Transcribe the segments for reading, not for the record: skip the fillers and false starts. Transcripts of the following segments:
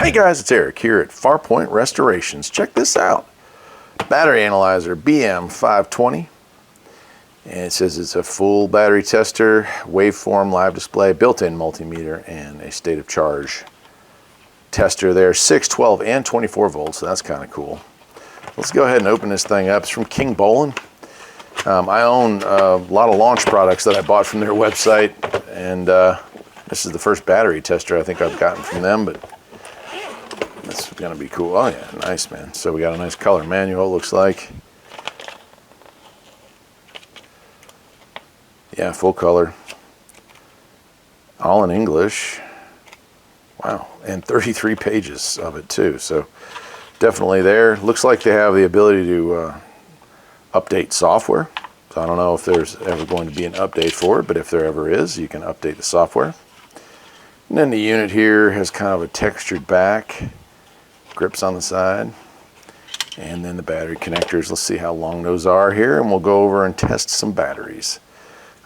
Hey guys, it's Eric here at Farpoint Restorations. Check this out. Battery analyzer BM520. And it says it's a full battery tester, waveform, live display, built-in multimeter, and a state of charge tester there. 6, 12, and 24 volts, so that's kind of cool. Let's go ahead and open this thing up. It's from Kingbolen. I own a lot of launch products that I bought from their website, and this is the first battery tester I think I've gotten from them, but it's gonna be cool. Oh yeah, nice, man. So we got a nice color manual, it looks like. Yeah, full color. All in English. Wow, and 33 pages of it too, so definitely there. Looks like they have the ability to update software. So I don't know if there's ever going to be an update for it, but if there ever is, you can update the software. And then the unit here has kind of a textured back, grips on the side, and then the battery connectors. Let's see how long those are here, and we'll go over and test some batteries.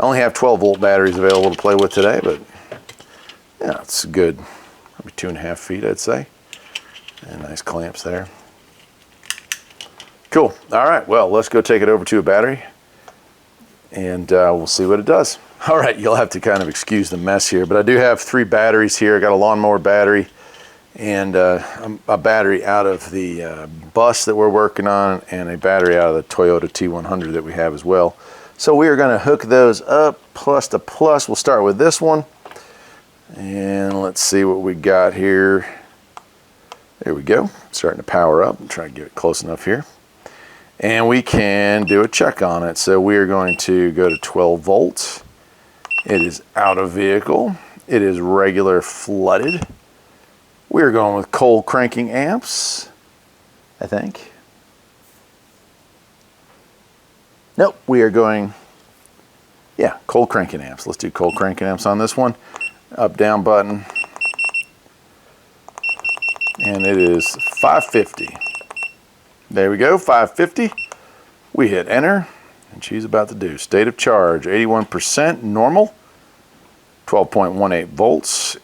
I only have 12 volt batteries available to play with today, but yeah, it's good. Maybe 2.5 feet, I'd say. And nice clamps there. Cool. All right, well, let's go take it over to a battery, and we'll see what it does. All right, you'll have to kind of excuse the mess here, but I do have 3 batteries here. I got a lawnmower battery and a battery out of the bus that we're working on, and a battery out of the Toyota T100 that we have as well. So we are going to hook those up plus to plus. We'll start with this one, and let's see what we got here. There we go. Starting to power up. I'll try to get it close enough here. And we can do a check on it. So we are going to go to 12 volts. It is out of vehicle. It is regular flooded. We're going with cold cranking amps, I think. Nope, we are going, yeah, cold cranking amps. Let's do cold cranking amps on this one. Up, down button. And it is 550. There we go, 550. We hit enter, and she's about to do state of charge, 81% normal, 12.18 volts.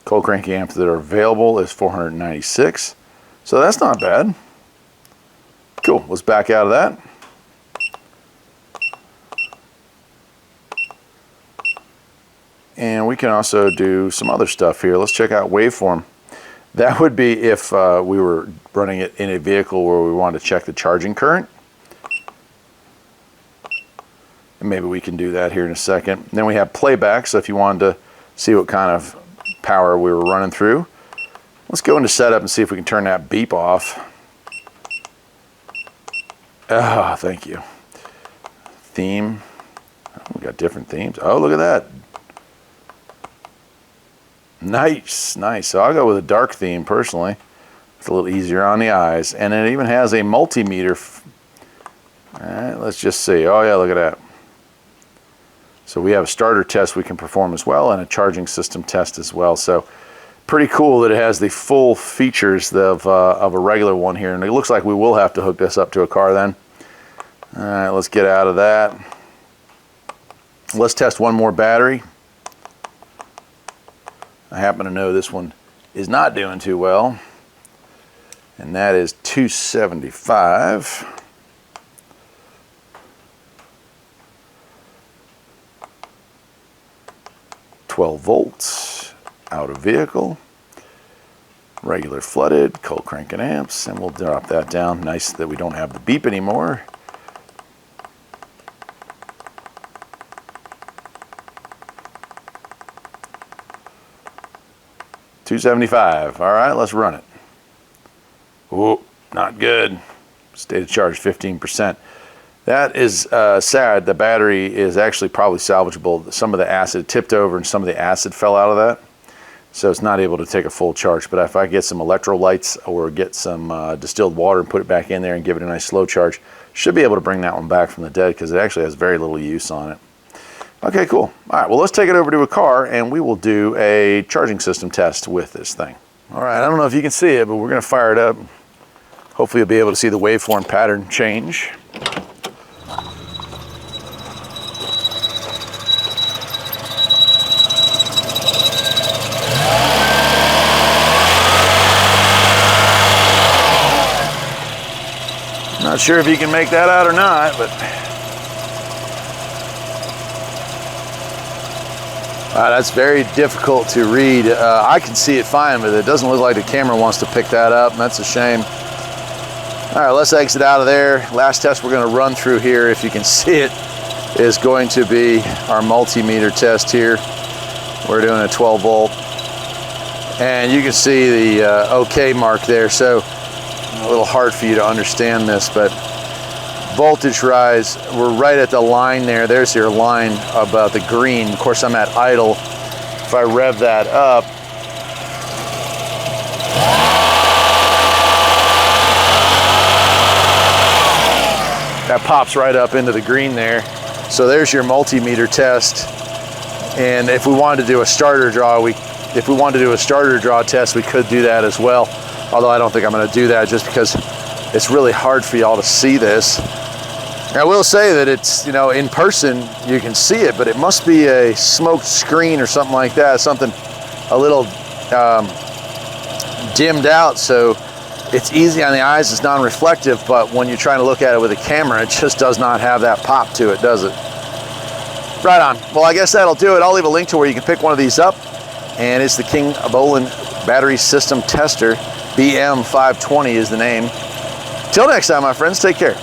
Cold cranking amps that are available is 496. So that's not bad. Cool, let's back out of that. And we can also do some other stuff here. Let's check out waveform. That would be if we were running it in a vehicle where we wanted to check the charging current. And maybe we can do that here in a second. And then we have playback, so if you wanted to see what kind of power we were running through. Let's go into setup and see if we can turn that beep off. Ah, thank you. Theme. We got different themes. Oh, look at that. Nice, nice. So I'll go with a dark theme personally. It's a little easier on the eyes. And it even has a multimeter. All right, let's just see. Oh yeah, look at that. So we have a starter test we can perform as well, and a charging system test as well. So pretty cool that it has the full features of a regular one here. And it looks like we will have to hook this up to a car then. All right, let's get out of that. Let's test one more battery. I happen to know this one is not doing too well, and that is 275. 12 volts, out of vehicle, regular flooded, cold cranking amps, and we'll drop that down. Nice that we don't have the beep anymore. $275. All right, let's run it. Whoa, not good. State of charge 15%. That is sad. The battery is actually probably salvageable. Some of the acid tipped over and some of the acid fell out of that. So it's not able to take a full charge. But if I get some electrolytes or get some distilled water and put it back in there and give it a nice slow charge, should be able to bring that one back from the dead because it actually has very little use on it. Okay, cool. All right, well, let's take it over to a car and we will do a charging system test with this thing. All right, I don't know if you can see it, but we're going to fire it up. Hopefully you'll be able to see the waveform pattern change. Not sure if you can make that out or not, but that's very difficult to read. I can see it fine, but it doesn't look like the camera wants to pick that up, and that's a shame. All right, let's exit out of there. Last test we're going to run through here, if you can see it, is going to be our multimeter test here. We're doing a 12 volt, and you can see the OK mark there. So a little hard for you to understand this, but voltage rise, we're right at the line there. There's your line about the green. Of course, I'm at idle. If I rev that up, that pops right up into the green there. So there's your multimeter test. And if we wanted to do a starter draw, if we wanted to do a starter draw test, we could do that as well. Although I don't think I'm going to do that, just because it's really hard for y'all to see this. And I will say that it's, you know, in person you can see it, but it must be a smoked screen or something like that, something a little dimmed out, so it's easy on the eyes, it's non-reflective, but when you're trying to look at it with a camera, it just does not have that pop to it, does it? Right on. Well, I guess that'll do it. I'll leave a link to where you can pick one of these up, and it's the Kingbolen battery system tester. BM520 is the name. Till next time, my friends, take care.